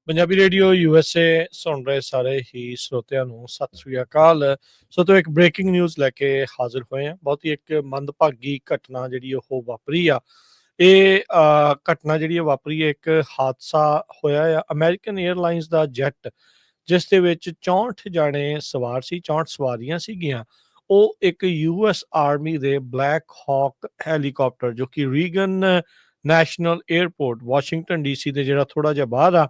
Punjabi radio USA ਸੁਣ ਰਹੇ ਸਾਰੇ ਹੀ ਸਰੋਤਿਆਂ ਨੂੰ ਸਤਿ ਸ੍ਰੀ ਅਕਾਲ। ਸੋ ਤੋਂ ਇੱਕ ਬ੍ਰੇਕਿੰਗ ਨਿਊਜ਼ ਲੈ ਕੇ ਹਾਜ਼ਰ ਹੋਏ ਹਾਂ। ਬਹੁਤ ਹੀ ਇੱਕ ਮੰਦਭਾਗੀ ਘਟਨਾ ਜਿਹੜੀ ਉਹ ਵਾਪਰੀ ਆ। ਇਹ ਘਟਨਾ ਜਿਹੜੀ ਵਾਪਰੀ ਹੈ, ਇੱਕ ਹਾਦਸਾ ਹੋਇਆ ਆ ਅਮਰੀਕਨ 에ਅਰਲਾਈਨਸ ਦਾ ਜੈਟ, ਜਿਸ ਦੇ ਵਿੱਚ 64 ਜਾਣੇ ਸਵਾਰ ਸੀ, 64 ਸਵਾਰੀਆਂ ਸੀਗੀਆਂ। ਉਹ ਇੱਕ US ਆਰਮੀ ਦੇ ਬਲੈਕ ਹਾਕ ਹੈਲੀਕਾਪਟਰ, ਜੋ ਕਿ Reagan national airport Washington DC ਦੇ ਜਿਹੜਾ ਥੋੜਾ ਜਿਹਾ ਬਾਹਰ ਆ,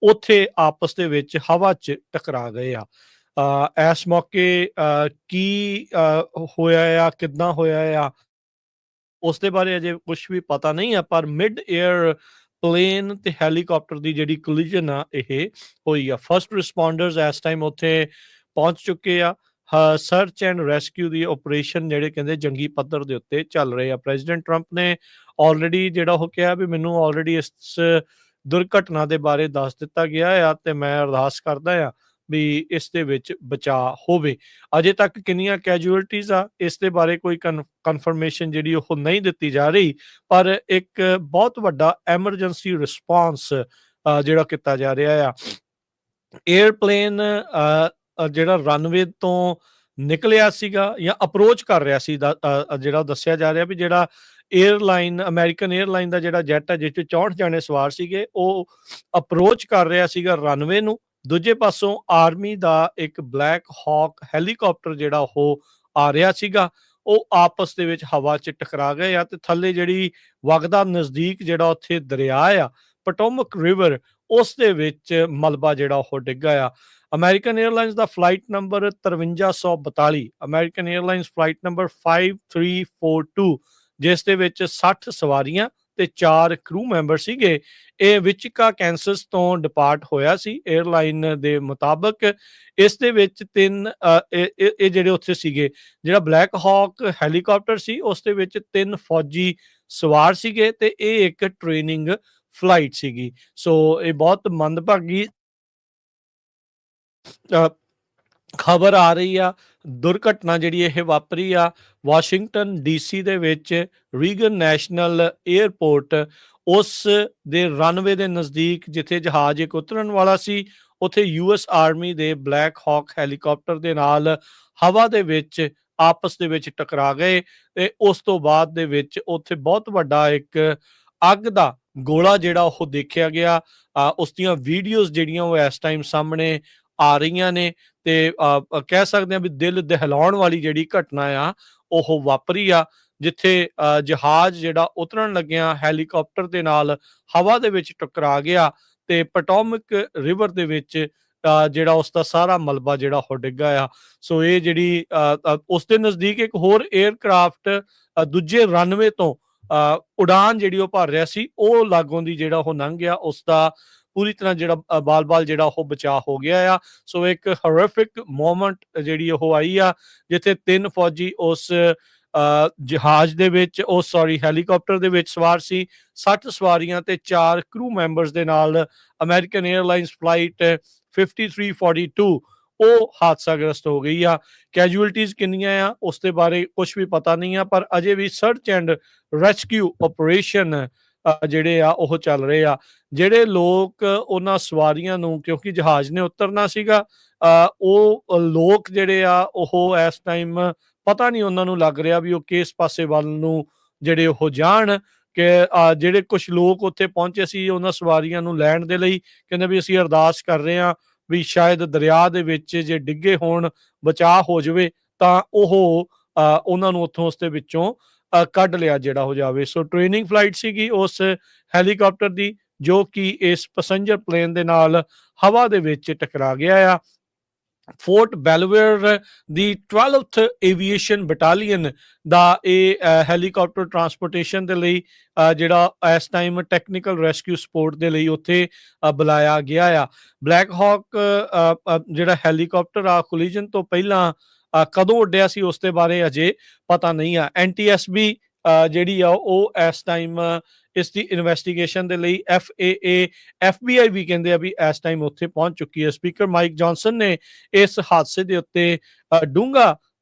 ਉੱਥੇ ਆਪਸ ਦੇ ਵਿੱਚ ਹਵਾ 'ਚ ਟਕਰਾ ਗਏ ਆ। ਇਸ ਮੌਕੇ ਕੀ ਹੋਇਆ ਆ, ਕਿੱਦਾਂ ਹੋਇਆ ਆ, ਉਸ ਦੇ ਬਾਰੇ ਅਜੇ ਕੁਝ ਵੀ ਪਤਾ ਨਹੀਂ ਆ। ਪਰ ਮਿਡ ਏਅਰ ਪਲੇਨ ਤੇ ਹੈਲੀਕਾਪਟਰ ਦੀ ਜਿਹੜੀ ਕੋਲੀਜਨ ਆ ਇਹ ਹੋਈ ਆ। ਫਸਟ ਰਿਸਪੌਂਡਰਸ ਇਸ ਟਾਈਮ ਉੱਥੇ ਪਹੁੰਚ ਚੁੱਕੇ ਆ। Search and rescue the operation ਜਿਹੜੇ ਕਹਿੰਦੇ ਜੰਗੀ ਪੱਧਰ ਦੇ ਉੱਤੇ ਚੱਲ ਰਹੇ ਆ। ਪ੍ਰੈਜ਼ੀਡੈਂਟ ਟਰੰਪ ਨੇ ਆਲਰੇਡੀ ਜਿਹੜਾ ਉਹ ਕਿਹਾ ਵੀ ਮੈਨੂੰ ਆਲਰੇਡੀ ਇਸ ਦੁਰਘਟਨਾ ਦੇ ਬਾਰੇ ਦੱਸ ਦਿੱਤਾ ਗਿਆ ਆ ਤੇ ਮੈਂ ਅਰਦਾਸ ਕਰਦਾ ਆ ਵੀ ਇਸ ਦੇ ਵਿੱਚ ਬਚਾਅ ਹੋਵੇ। ਅਜੇ ਤੱਕ ਕਿੰਨੀਆਂ ਕੈਜੂਅਲਟੀਜ਼ ਆ ਇਸ ਦੇ ਬਾਰੇ ਕੋਈ ਕਨਫਰਮੇਸ਼ਨ ਜਿਹੜੀ ਉਹ ਨਹੀਂ ਦਿੱਤੀ ਜਾ ਰਹੀ, ਪਰ ਇੱਕ ਬਹੁਤ ਵੱਡਾ ਐਮਰਜੈਂਸੀ ਰਿਸਪੌਂਸ ਜਿਹੜਾ ਕੀਤਾ ਜਾ ਰਿਹਾ ਆ। ਏਅਰਪਲੇਨ ਜਿਹੜਾ ਰਨਵੇ ਤੋਂ ਨਿਕਲਿਆ ਸੀਗਾ ਜਾਂ ਅਪਰੋਚ ਕਰ ਰਿਹਾ ਸੀ, ਜਿਹੜਾ ਦੱਸਿਆ ਜਾ ਰਿਹਾ ਵੀ ਜਿਹੜਾ ਏਅਰਲਾਈਨ ਅਮਰੀਕਨ ਏਅਰਲਾਈਨ ਦਾ ਜਿਹੜਾ ਜੈਟ ਹੈ ਜਿਸ 'ਚ 64 ਜਾਣੇ ਸਵਾਰ ਸੀਗੇ, ਉਹ ਅਪਰੋਚ ਕਰ ਰਿਹਾ ਸੀਗਾ ਰਨਵੇ ਨੂੰ। ਦੂਜੇ ਪਾਸੋਂ ਆਰਮੀ ਦਾ ਇੱਕ ਬਲੈਕ ਹਾਕ ਹੈਲੀਕਾਪਟਰ ਜਿਹੜਾ ਉਹ ਆ ਰਿਹਾ ਸੀਗਾ, ਉਹ ਆਪਸ ਦੇ ਵਿੱਚ ਹਵਾ 'ਚ ਟਕਰਾ ਗਏ ਆ ਤੇ ਥੱਲੇ ਜਿਹੜੀ ਵਗਦਾ ਨਜ਼ਦੀਕ ਜਿਹੜਾ ਉੱਥੇ ਦਰਿਆ ਆ ਪਟੋਮਕ ਰਿਵਰ, ਉਸ ਦੇ ਵਿੱਚ ਮਲਬਾ ਜਿਹੜਾ ਉਹ ਡਿੱਗਾ ਆ। ਅਮਰੀਕਨ 에ਅਰਲਾਈਨਸ ਦਾ flight number 5342, American airlines flight number 5342, ਜਿਸ ਦੇ ਵਿੱਚ 60 ਸਵਾਰੀਆਂ ਤੇ 4 ਕਰੂ ਮੈਂਬਰ ਸੀਗੇ। ਇਹ ਵਿਚਿਕਾ ਕੈਂਸਸ ਤੋਂ ਡਿਪਾਰਟ ਹੋਇਆ ਸੀ 에ਅਰਲਾਈਨ ਦੇ ਮੁਤਾਬਕ। ਇਸ ਦੇ ਵਿੱਚ ਇਹ ਜਿਹੜੇ ਉੱਥੇ ਸੀਗੇ, ਜਿਹੜਾ ਬਲੈਕ ਹਾਕ ਹੈਲੀਕਾਪਟਰ ਸੀ ਉਸ ਦੇ ਵਿੱਚ 3 ਫੌਜੀ ਸਵਾਰ ਸੀਗੇ ਤੇ ਇਹ ਇੱਕ ਟ੍ਰੇਨਿੰਗ ਫਲਾਈਟ ਸੀਗੀ। ਸੋ ਇਹ ਬਹੁਤ ਮੰਦਭਾਗੀ ਖਬਰ ਆ ਰਹੀ ਆ। ਦੁਰਘਟਨਾ ਜਿਹੜੀ ਇਹ ਵਾਪਰੀ ਆ ਵਾਸ਼ਿੰਗਟਨ DC ਦੇ ਵਿੱਚ ਰੀਗਨ ਨੈਸ਼ਨਲ 에ਅਰਪੋਰਟ, ਉਸ ਦੇ ਰਨਵੇ ਦੇ ਨਜ਼ਦੀਕ ਜਿੱਥੇ ਜਹਾਜ਼ ਇੱਕ ਉਤਰਨ ਵਾਲਾ ਸੀ, ਉੱਥੇ US ਆਰਮੀ ਦੇ ਬਲੈਕ ਹਾਕ ਹੈਲੀਕਾਪਟਰ ਦੇ ਨਾਲ ਹਵਾ ਦੇ ਵਿੱਚ ਆਪਸ ਦੇ ਵਿੱਚ ਟਕਰਾ ਗਏ ਤੇ ਉਸ ਤੋਂ ਬਾਅਦ ਦੇ ਵਿੱਚ ਉੱਥੇ ਬਹੁਤ ਵੱਡਾ ਇੱਕ ਅੱਗ ਦਾ ਗੋਲਾ ਜਿਹੜਾ ਉਹ ਦੇਖਿਆ ਗਿਆ। ਉਸ ਦੀਆਂ ਵੀਡੀਓਜ਼ ਜਿਹੜੀਆਂ ਉਹ ਇਸ ਟਾਈਮ ਸਾਹਮਣੇ ਆ ਰਹੀਆਂ ਨੇ ਤੇ ਕਹਿ ਸਕਦੇ ਹਾਂ ਵੀ ਦਿਲ ਦਹਿਲਾਉਣ ਵਾਲੀ ਜਿਹੜੀ ਘਟਨਾ ਆ ਉਹ ਵਾਪਰੀ ਆ, ਜਿੱਥੇ ਜਹਾਜ਼ ਜਿਹੜਾ ਉਤਰਨ ਲੱਗਿਆ ਹੈਲੀਕਾਪਟਰ ਦੇ ਨਾਲ ਹਵਾ ਦੇ ਵਿੱਚ ਟਕਰਾ ਗਿਆ ਤੇ ਪਟੋਮਕ ਰਿਵਰ ਦੇ ਵਿੱਚ ਜਿਹੜਾ ਉਸ ਦਾ ਸਾਰਾ ਮਲਬਾ ਜਿਹੜਾ ਉਹ ਡਿੱਗਾ ਆ। ਸੋ ਇਹ ਜਿਹੜੀ ਉਸ ਦੇ ਨਜ਼ਦੀਕ ਇੱਕ ਹੋਰ 에ਅਰਕ੍ਰਾਫਟ ਦੂਜੇ ਰਨਵੇ ਤੋਂ ਉਡਾਨ ਜਿਹੜੀ ਉਹ ਭਰ ਰਿਹਾ ਸੀ, ਉਹ ਲਾਗੋਂ ਦੀ ਜਿਹੜਾ ਉਹ ਲੰਘ ਗਿਆ, ਉਸ ਦਾ ਪੂਰੀ ਤਰ੍ਹਾਂ ਜਿਹੜਾ ਬਾਲ ਜਿਹੜਾ ਉਹ ਬਚਾਅ ਹੋ ਗਿਆ ਆ। ਸੋ ਇੱਕ ਹੋਰਿਫਿਕ ਮੂਮੈਂਟ ਜਿਹੜੀ ਉਹ ਆਈ ਆ, ਜਿੱਥੇ 3 ਫੌਜੀ ਉਸ ਜਹਾਜ਼ ਦੇ ਵਿੱਚ ਹੈਲੀਕਾਪਟਰ ਦੇ ਵਿੱਚ ਸਵਾਰ ਸੀ, 60 ਸਵਾਰੀਆਂ ਤੇ 4 ਕਰੂ ਮੈਂਬਰਸ ਦੇ ਨਾਲ ਅਮਰੀਕਨ 에ਅਰਲਾਈਨਸ ਫਲਾਈਟ 5342 ਉਹ ਹਾਦਸਾਗ੍ਰਸਤ ਹੋ ਗਈ ਆ। ਕੈਜੂਅਲਟੀਜ਼ ਕਿੰਨੀਆਂ ਆ ਉਸ ਦੇ ਬਾਰੇ ਕੁਝ ਵੀ ਪਤਾ ਨਹੀਂ ਆ, ਪਰ ਅਜੇ ਵੀ ਸਰਚ ਐਂਡ ਰੈਸਕਿਊ ਆਪਰੇਸ਼ਨ ਜਿਹੜੇ ਆ ਉਹ ਚੱਲ ਰਹੇ ਆ। ਜਿਹੜੇ ਲੋਕ ਉਹਨਾਂ ਸਵਾਰੀਆਂ ਨੂੰ, ਕਿਉਂਕਿ ਜਹਾਜ਼ ਨੇ ਉਤਰਨਾ ਸੀਗਾ, ਉਹ ਲੋਕ ਜਿਹੜੇ ਆ ਉਹ ਇਸ ਟਾਈਮ ਪਤਾ ਨਹੀਂ ਉਹਨਾਂ ਨੂੰ ਲੱਗ ਰਿਹਾ ਵੀ ਉਹ ਕਿਸ ਪਾਸੇ ਵੱਲ ਨੂੰ ਜਿਹੜੇ ਉਹ ਜਾਣ। ਕਿ ਜਿਹੜੇ ਕੁਝ ਲੋਕ ਉੱਥੇ ਪਹੁੰਚੇ ਸੀ ਉਹਨਾਂ ਸਵਾਰੀਆਂ ਨੂੰ ਲੈਣ ਦੇ ਲਈ, ਕਹਿੰਦੇ ਵੀ ਅਸੀਂ ਅਰਦਾਸ ਕਰ ਰਹੇ ਹਾਂ ਵੀ ਸ਼ਾਇਦ ਦਰਿਆ ਦੇ ਵਿੱਚ ਜੇ ਡਿੱਗੇ ਹੋਣ, ਬਚਾਅ ਹੋ ਜਾਵੇ ਤਾਂ ਉਹ ਉਹਨਾਂ ਨੂੰ ਉੱਥੋਂ ਉਸ ਦੇ ਵਿੱਚੋਂ ਕੱਢ ਲਿਆ ਜਿਹੜਾ ਹੋ ਜਾਵੇ। ਸੋ ਟ੍ਰੇਨਿੰਗ ਫਲਾਈਟ ਸੀਗੀ ਉਸ ਹੈਲੀਕਾਪਟਰ ਦੀ, ਜੋ ਕਿ ਇਸ ਪੈਸੇਂਜਰ ਪਲੇਨ ਦੇ ਨਾਲ ਹਵਾ ਦੇ ਵਿੱਚ ਟਕਰਾ ਗਿਆ ਆ। ਫੋਰਟ ਬੈਲਵੇਅਰ ਦੀ 12th ਏਵੀਏਸ਼ਨ ਬਟਾਲੀਅਨ ਦਾ ਇਹ ਹੈਲੀਕਾਪਟਰ ਟਰਾਂਸਪੋਰਟੇਸ਼ਨ ਦੇ ਲਈ ਜਿਹੜਾ ਇਸ ਟਾਈਮ ਟੈਕਨੀਕਲ ਰੈਸਕਿਊ ਸਪੋਰਟ ਦੇ ਲਈ ਉੱਥੇ ਬੁਲਾਇਆ ਗਿਆ ਆ। ਬਲੈਕ ਹਾਕ ਜਿਹੜਾ ਹੈਲੀਕਾਪਟਰ ਆ ਕੋਲੀਜਨ ਤੋਂ ਪਹਿਲਾਂ ਕਦੋਂ ਉੱਡਿਆ ਸੀ ਉਸ ਦੇ ਬਾਰੇ ਅਜੇ ਪਤਾ ਨਹੀਂ ਆ। NTSB ਜਿਹੜੀ ਆ ਉਹ ਇਸ ਟਾਈਮ ਇਸ ਦੀ ਇਨਵੈਸਟੀਗੇਸ਼ਨ ਦੇ ਲਈ FAA FBI ਵੀ ਕਹਿੰਦੇ ਆ ਵੀ ਇਸ ਟਾਈਮ ਉੱਥੇ ਪਹੁੰਚ ਚੁੱਕੀ ਹੈ। ਸਪੀਕਰ ਮਾਈਕ ਜੌਨਸਨ ਨੇ ਇਸ ਹਾਦਸੇ ਦੇ ਉੱਤੇ ਡੂੰਘਾ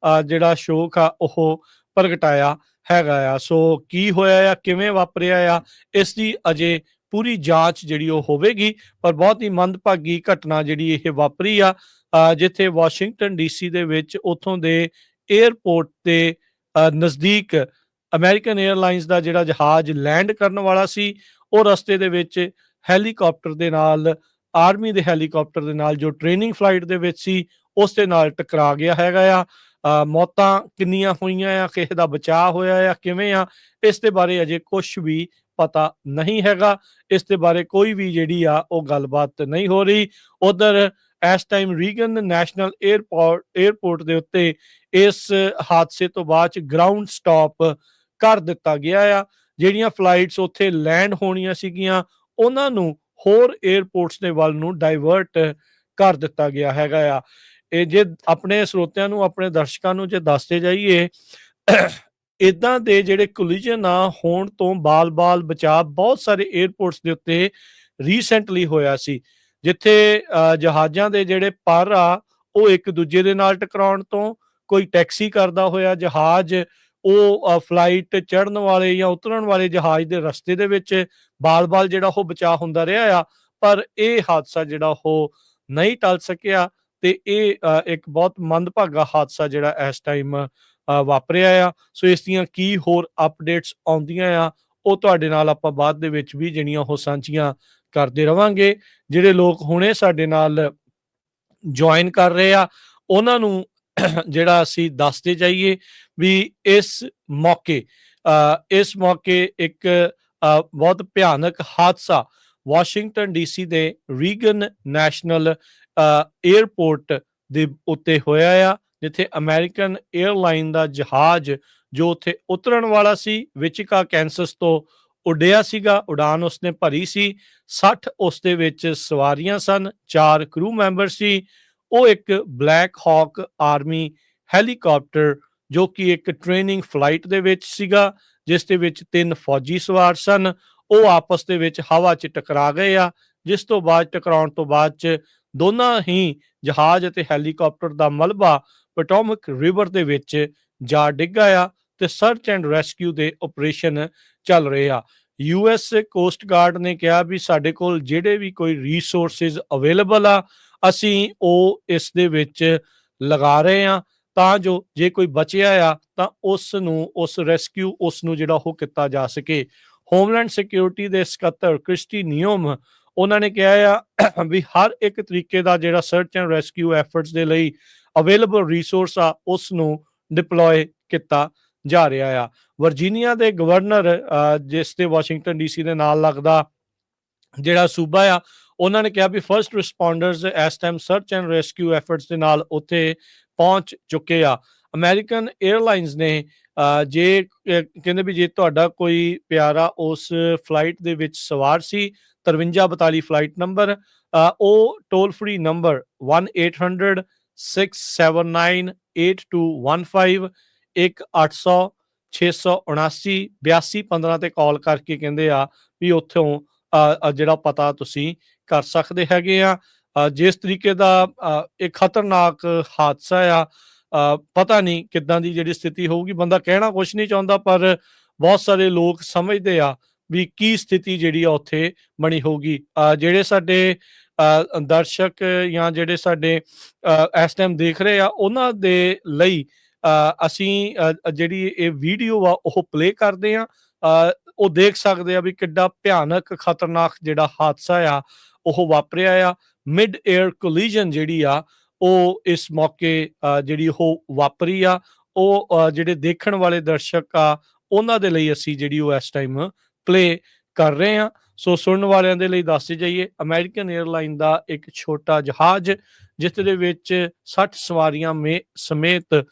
ਜਿਹੜਾ ਸ਼ੋਕ ਆ ਉਹ ਪ੍ਰਗਟਾਇਆ ਹੈਗਾ ਆ। ਸੋ ਕੀ ਹੋਇਆ ਆ, ਕਿਵੇਂ ਵਾਪਰਿਆ ਆ, ਇਸ ਦੀ ਅਜੇ ਪੂਰੀ ਜਾਂਚ ਜਿਹੜੀ ਉਹ ਹੋਵੇਗੀ। ਪਰ ਬਹੁਤ ਹੀ ਮੰਦਭਾਗੀ ਘਟਨਾ ਜਿਹੜੀ ਇਹ ਵਾਪਰੀ ਆ, ਜਿੱਥੇ ਵਾਸ਼ਿੰਗਟਨ DC ਦੇ ਵਿੱਚ ਉੱਥੋਂ ਦੇ 에ਅਰਪੋਰਟ ਦੇ ਨਜ਼ਦੀਕ ਅਮਰੀਕਨ 에ਅਰਲਾਈਨਸ ਦਾ ਜਿਹੜਾ ਜਹਾਜ਼ ਲੈਂਡ ਕਰਨ ਵਾਲਾ ਸੀ, ਉਹ ਰਸਤੇ ਦੇ ਵਿੱਚ ਹੈਲੀਕਾਪਟਰ ਦੇ ਨਾਲ, ਆਰਮੀ ਦੇ ਹੈਲੀਕਾਪਟਰ ਦੇ ਨਾਲ ਜੋ ਟ੍ਰੇਨਿੰਗ ਫਲਾਈਟ ਦੇ ਵਿੱਚ ਸੀ, ਉਸ ਦੇ ਨਾਲ ਟਕਰਾ ਗਿਆ ਹੈਗਾ ਆ। ਮੌਤਾਂ ਕਿੰਨੀਆਂ ਹੋਈਆਂ ਆ, ਕਿਸੇ ਦਾ ਬਚਾਅ ਹੋਇਆ ਆ, ਕਿਵੇਂ ਆ, ਇਸ ਦੇ ਬਾਰੇ ਅਜੇ ਕੁਛ ਵੀ ਪਤਾ ਨਹੀਂ ਹੈਗਾ। ਇਸ ਦੇ ਬਾਰੇ ਕੋਈ ਵੀ ਜਿਹੜੀ ਆ ਉਹ ਗੱਲਬਾਤ ਨਹੀਂ ਹੋ ਰਹੀ। ਉਧਰ ਇਸ ਟਾਈਮ ਰੀਗਨ ਨੈਸ਼ਨਲ 에ਅਰਪੋਰਟ ਦੇ ਉੱਤੇ ਇਸ ਹਾਦਸੇ ਤੋਂ ਬਾਅਦ ਚ ਗਰਾਊਂਡ ਸਟਾਪ ਕਰ ਦਿੱਤਾ ਗਿਆ ਆ। ਜਿਹੜੀਆਂ ਫਲਾਈਟਸ ਉੱਥੇ ਲੈਂਡ ਹੋਣੀਆਂ ਸੀਗੀਆਂ, ਉਹਨਾਂ ਨੂੰ ਹੋਰ 에ਅਰਪੋਰਟਸ ਦੇ ਵੱਲ ਨੂੰ ਡਾਇਵਰਟ ਕਰ ਦਿੱਤਾ ਗਿਆ ਹੈਗਾ ਆ। ਇਹ ਜੇ ਆਪਣੇ ਸਰੋਤਿਆਂ ਨੂੰ, ਆਪਣੇ ਦਰਸ਼ਕਾਂ ਨੂੰ ਜੇ ਦੱਸਦੇ ਜਾਈਏ, ਇਦਾਂ ਦੇ ਜਿਹੜੇ ਕੋਲੀਜਨ ਆ ਹੋਣ ਤੋਂ ਬਾਲ-ਬਾਲ ਬਚਾਅ ਬਹੁਤ ਸਾਰੇ 에ਅਰਪੋਰਟਸ ਦੇ ਉੱਤੇ ਰੀਸੈਂਟਲੀ ਹੋਇਆ ਸੀ, ਜਿੱਥੇ ਜਹਾਜ਼ਾਂ ਦੇ ਜਿਹੜੇ ਪਰ ਆ ਉਹ ਇੱਕ ਦੂਜੇ ਦੇ ਨਾਲ ਟਕਰਾਉਣ ਤੋਂ, ਕੋਈ ਟੈਕਸੀ ਕਰਦਾ ਹੋਇਆ ਜਹਾਜ਼ ਉਹ ਫਲਾਈਟ ਚੜ੍ਹਨ ਵਾਲੇ ਜਾਂ ਉਤਰਨ ਵਾਲੇ ਜਹਾਜ਼ ਦੇ ਰਸਤੇ ਦੇ ਵਿੱਚ ਬਾਲ-ਬਾਲ ਜਿਹੜਾ ਉਹ ਬਚਾਅ ਹੁੰਦਾ ਰਿਹਾ ਆ। ਪਰ ਇਹ ਹਾਦਸਾ ਜਿਹੜਾ ਉਹ ਨਹੀਂ ਟਲ ਸਕਿਆ ਤੇ ਇਹ ਇੱਕ ਬਹੁਤ ਮੰਦਭਾਗਾ ਹਾਦਸਾ ਜਿਹੜਾ ਇਸ ਟਾਈਮ ਵਾਪਰਿਆ ਆ। ਸੋ ਇਸ ਦੀਆਂ ਕੀ ਹੋਰ ਅਪਡੇਟਸ ਆਉਂਦੀਆਂ ਆ, ਉਹ ਤੁਹਾਡੇ ਨਾਲ ਆਪਾਂ ਬਾਅਦ ਦੇ ਵਿੱਚ ਵੀ ਜਿਹੜੀਆਂ ਉਹ ਸਾਂਝੀਆਂ ਕਰਦੇ ਰਵਾਂਗੇ। ਜਿਹੜੇ ਲੋਕ ਹੁਣੇ ਸਾਡੇ ਨਾਲ ਜੁਆਇਨ ਕਰ ਰਹੇ ਆ, ਉਹਨਾਂ ਨੂੰ ਜਿਹੜਾ ਅਸੀਂ ਦੱਸਦੇ ਜਾਈਏ ਵੀ ਇਸ ਮੌਕੇ ਇੱਕ ਬਹੁਤ ਭਿਆਨਕ ਹਾਦਸਾ ਵਾਸ਼ਿੰਗਟਨ DC ਦੇ ਰੀਗਨ ਨੈਸ਼ਨਲ 에ਅਰਪੋਰਟ ਦੇ ਉੱਤੇ ਹੋਇਆ ਆ, ਜਿੱਥੇ ਅਮਰੀਕਨ 에ਅਰਲਾਈਨ ਦਾ ਜਹਾਜ਼ ਜੋ ਉੱਥੇ ਉਤਰਨ ਵਾਲਾ ਸੀ, ਵਿਚਿਕਾ ਕੈਂਸਸ ਤੋਂ ਉੱਡਿਆ ਸੀਗਾ। ਉਡਾਨ ਉਸਨੇ ਭਰੀ ਸੀ, 60 ਉਸ ਦੇ ਵਿੱਚ ਸਵਾਰੀਆਂ ਸਨ, 4 ਕਰੂ ਮੈਂਬਰ ਸੀ। ਉਹ ਇੱਕ ਬਲੈਕ ਹਾਕ ਆਰਮੀ ਹੈਲੀਕਾਪਟਰ ਜੋ ਕਿ ਇੱਕ ਟ੍ਰੇਨਿੰਗ ਫਲਾਈਟ ਦੇ ਵਿੱਚ ਸੀਗਾ, ਜਿਸ ਦੇ ਵਿੱਚ 3 ਫੌਜੀ ਸਵਾਰ ਸਨ, ਉਹ ਆਪਸ ਦੇ ਵਿੱਚ ਹਵਾ 'ਚ ਟਕਰਾ ਗਏ ਆ। ਜਿਸ ਤੋਂ ਬਾਅਦ ਟਕਰਾਉਣ ਤੋਂ ਬਾਅਦ 'ਚ ਦੋਨਾਂ ਹੀ ਜਹਾਜ਼ ਅਤੇ ਹੈਲੀਕਾਪਟਰ ਦਾ ਮਲਬਾ ਪੋਟੋਮਕ ਰਿਵਰ ਦੇ ਵਿੱਚ ਜਾ ਡਿੱਗਾ ਆ ਤੇ ਸਰਚ ਐਂਡ ਰੈਸਕਿਊ ਦੇ ਆਪਰੇਸ਼ਨ ਚੱਲ ਰਹੇ ਆ। US ਕੋਸਟ ਗਾਰਡ ਨੇ ਕਿਹਾ ਵੀ ਸਾਡੇ ਕੋਲ ਜਿਹੜੇ ਵੀ ਕੋਈ ਰਿਸੋਰਸਿਸ ਅਵੇਲੇਬਲ ਆ, ਅਸੀਂ ਉਹ ਇਸ ਦੇ ਵਿੱਚ ਲਗਾ ਰਹੇ ਆ, ਤਾਂ ਜੋ ਜੇ ਕੋਈ ਬਚਿਆ ਆ ਤਾਂ ਉਸ ਨੂੰ ਜਿਹੜਾ ਉਹ ਕੀਤਾ ਜਾ ਸਕੇ। ਹੋਮਲੈਂਡ ਸਿਕਿਉਰਿਟੀ ਦੇ ਸਕੱਤਰ ਕ੍ਰਿਸਟੀ ਨਿਯਮ, ਉਹਨਾਂ ਨੇ ਕਿਹਾ ਆ ਵੀ ਹਰ ਇੱਕ ਤਰੀਕੇ ਦਾ ਜਿਹੜਾ ਸਰਚ ਐਂਡ ਰੈਸਕਿਊ ਐਫਰਟਸ ਦੇ ਲਈ ਅਵੇਲੇਬਲ ਰਿਸੋਰਸ ਆ, ਉਸ ਨੂੰ ਡਿਪਲੋਏ ਕੀਤਾ ਜਾ ਰਿਹਾ ਆ। ਵਰਜੀਨੀਆ ਦੇ ਗਵਰਨਰ, ਜਿਸ ਤੇ ਵਾਸ਼ਿੰਗਟਨ DC ਦੇ ਨਾਲ ਲੱਗਦਾ ਜਿਹੜਾ ਸੂਬਾ ਆ, ਉਹਨਾਂ ਨੇ ਕਿਹਾ ਵੀ ਫਰਸਟ ਰਿਸਪੌਂਡਰਸ ਇਸ time search and rescue efforts ਦੇ ਨਾਲ ਉੱਥੇ ਪਹੁੰਚ ਚੁੱਕੇ ਆ। ਅਮਰੀਕਨ 에ਅਰਲਾਈਨਸ ਨੇ ਜੇ ਕਹਿੰਦੇ ਵੀ ਜੇ ਤੁਹਾਡਾ ਕੋਈ ਪਿਆਰਾ ਉਸ ਫਲਾਈਟ ਦੇ ਵਿੱਚ ਸਵਾਰ ਸੀ, 5342 ਫਲਾਈਟ ਨੰਬਰ, ਉਹ ਟੋਲ ਫ੍ਰੀ ਨੰਬਰ 1-800-679-8215 1-800-679-8215 ਤੇ ਕਾਲ ਕਰਕੇ ਕਹਿੰਦੇ ਆ ਵੀ ਉੱਥੋਂ ਜਿਹੜਾ ਪਤਾ ਤੁਸੀਂ ਕਰ ਸਕਦੇ ਹੈਗੇ ਆ। ਜਿਸ ਤਰੀਕੇ ਦਾ ਇੱਕ ਖਤਰਨਾਕ ਹਾਦਸਾ ਆ, ਪਤਾ ਨਹੀਂ ਕਿੱਦਾਂ ਦੀ ਜਿਹੜੀ ਸਥਿਤੀ ਹੋਊਗੀ, ਬੰਦਾ ਕਹਿਣਾ ਕੁਛ ਨਹੀਂ ਚਾਹੁੰਦਾ, ਪਰ ਬਹੁਤ ਸਾਰੇ ਲੋਕ ਸਮਝਦੇ ਆ ਵੀ ਕੀ ਸਥਿਤੀ ਜਿਹੜੀ ਆ ਉੱਥੇ ਬਣੀ ਹੋਊਗੀ। ਜਿਹੜੇ ਸਾਡੇ ਦਰਸ਼ਕ ਜਾਂ ਜਿਹੜੇ ਸਾਡੇ ਇਸ ਟਾਈਮ ਦੇਖ ਰਹੇ ਆ, ਉਹਨਾਂ ਦੇ ਲਈ ਅਸੀਂ ਜਿਹੜੀ ਇਹ ਵੀਡੀਓ ਆ ਉਹ ਪਲੇ ਕਰਦੇ ਆ। ਉਹ ਦੇਖ ਸਕਦੇ ਆ ਵੀ ਕਿੱਡਾ ਭਿਆਨਕ ਖਤਰਨਾਕ ਜਿਹੜਾ ਹਾਦਸਾ ਆ ਉਹ ਵਾਪਰਿਆ ਆ। ਮਿਡ 에ਅਰ ਕੋਲੀਜਨ ਜਿਹੜੀ ਆ ਉਹ ਇਸ ਮੌਕੇ ਜਿਹੜੀ ਉਹ ਵਾਪਰੀ ਆ। ਉਹ ਜਿਹੜੇ ਦੇਖਣ ਵਾਲੇ ਦਰਸ਼ਕ ਆ, ਉਹਨਾਂ ਦੇ ਲਈ ਅਸੀਂ ਜਿਹੜੀ ਉਹ ਇਸ ਟਾਈਮ ਪਲੇ ਕਰ ਰਹੇ ਹਾਂ। ਸੋ ਸੁਣਨ ਵਾਲਿਆਂ ਦੇ ਲਈ ਦੱਸਦੇ ਜਾਈਏ, ਅਮਰੀਕਨ 에ਅਰਲਾਈਨ ਦਾ ਇੱਕ ਛੋਟਾ ਜਹਾਜ਼ ਜਿਸ ਦੇ ਵਿੱਚ 60 ਸਵਾਰੀਆਂ ਸਮੇਤ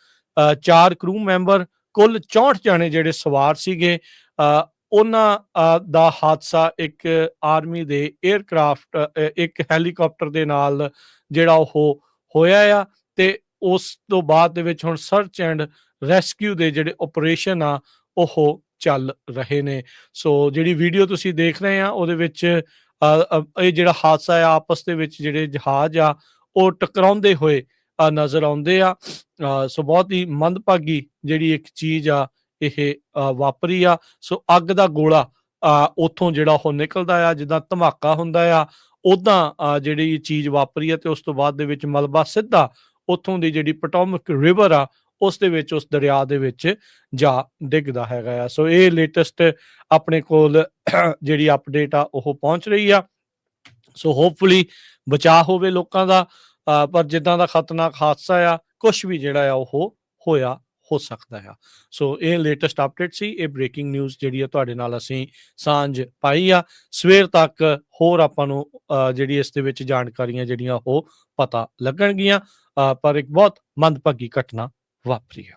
4 ਕਰੂ ਮੈਂਬਰ, ਕੁੱਲ 64 ਜਾਣੇ ਜਿਹੜੇ ਸਵਾਰ ਸੀਗੇ, ਉਹਨਾਂ ਦਾ ਹਾਦਸਾ ਇੱਕ ਆਰਮੀ ਦੇ 에ਅਰਕ੍ਰਾਫਟ, ਇੱਕ ਹੈਲੀਕਾਪਟਰ ਦੇ ਨਾਲ ਜਿਹੜਾ ਉਹ ਹੋਇਆ ਆ। ਤੇ ਉਸ ਤੋਂ ਬਾਅਦ ਦੇ ਵਿੱਚ ਹੁਣ ਸਰਚ ਐਂਡ ਰੈਸਕਿਊ ਦੇ ਜਿਹੜੇ ਆਪਰੇਸ਼ਨ ਆ ਉਹ ਚੱਲ ਰਹੇ ਨੇ। ਸੋ ਜਿਹੜੀ ਵੀਡੀਓ ਤੁਸੀਂ ਦੇਖ ਰਹੇ ਆ ਉਹਦੇ ਵਿੱਚ ਇਹ ਜਿਹੜਾ ਹਾਦਸਾ ਆ ਆਪਸ ਦੇ ਵਿੱਚ ਜਿਹੜੇ ਜਹਾਜ਼ ਆ ਉਹ ਟਕਰਾਉਂਦੇ ਹੋਏ ਨਜ਼ਰ ਆਉਂਦੇ ਆ। ਸੋ ਬਹੁਤ ਹੀ ਮੰਦਭਾਗੀ ਜਿਹੜੀ ਇੱਕ ਚੀਜ਼ ਆ ਇਹ ਵਾਪਰੀ ਆ। ਸੋ ਅੱਗ ਦਾ ਗੋਲਾ ਉੱਥੋਂ ਜਿਹੜਾ ਉਹ ਨਿਕਲਦਾ ਆ, ਜਿੱਦਾਂ ਧਮਾਕਾ ਹੁੰਦਾ ਆ ਉੱਦਾਂ ਜਿਹੜੀ ਚੀਜ਼ ਵਾਪਰੀ ਆ ਤੇ ਉਸ ਤੋਂ ਬਾਅਦ ਦੇ ਵਿੱਚ ਮਲਬਾ ਸਿੱਧਾ ਉੱਥੋਂ ਦੀ ਜਿਹੜੀ ਪੋਟੋਮਕ ਰਿਵਰ ਆ ਉਸ ਦੇ ਵਿੱਚ, ਉਸ ਦਰਿਆ ਦੇ ਵਿੱਚ ਜਾ ਡਿੱਗਦਾ ਹੈਗਾ ਆ। ਸੋ ਇਹ ਲੇਟੈਸਟ ਆਪਣੇ ਕੋਲ ਜਿਹੜੀ ਅਪਡੇਟ ਆ ਉਹ ਪਹੁੰਚ ਰਹੀ ਆ। ਸੋ ਹੋਪਫੁਲੀ ਬਚਾਅ ਹੋਵੇ ਲੋਕਾਂ ਦਾ, ਪਰ ਜਿੱਦਾਂ ਦਾ ਖਤਰਨਾਕ ਹਾਦਸਾ ਆ ਕੁਛ ਵੀ ਜਿਹੜਾ ਆ ਉਹ ਹੋਇਆ ਹੋ ਸਕਦਾ ਆ। ਸੋ ਇਹ ਲੇਟੈਸਟ ਅਪਡੇਟ ਸੀ, ਇਹ ਬ੍ਰੇਕਿੰਗ ਨਿਊਜ਼ ਜਿਹੜੀ ਆ ਤੁਹਾਡੇ ਨਾਲ ਅਸੀਂ ਸਾਂਝ ਪਾਈ ਆ। ਸਵੇਰ ਤੱਕ ਹੋਰ ਆਪਾਂ ਨੂੰ ਜਿਹੜੀ ਇਸ ਦੇ ਵਿੱਚ ਜਾਣਕਾਰੀਆਂ ਜਿਹੜੀਆਂ ਉਹ ਪਤਾ ਲੱਗਣਗੀਆਂ, ਪਰ ਇੱਕ ਬਹੁਤ ਮੰਦਭਾਗੀ ਘਟਨਾ ਵਾਪਰੀ ਆ।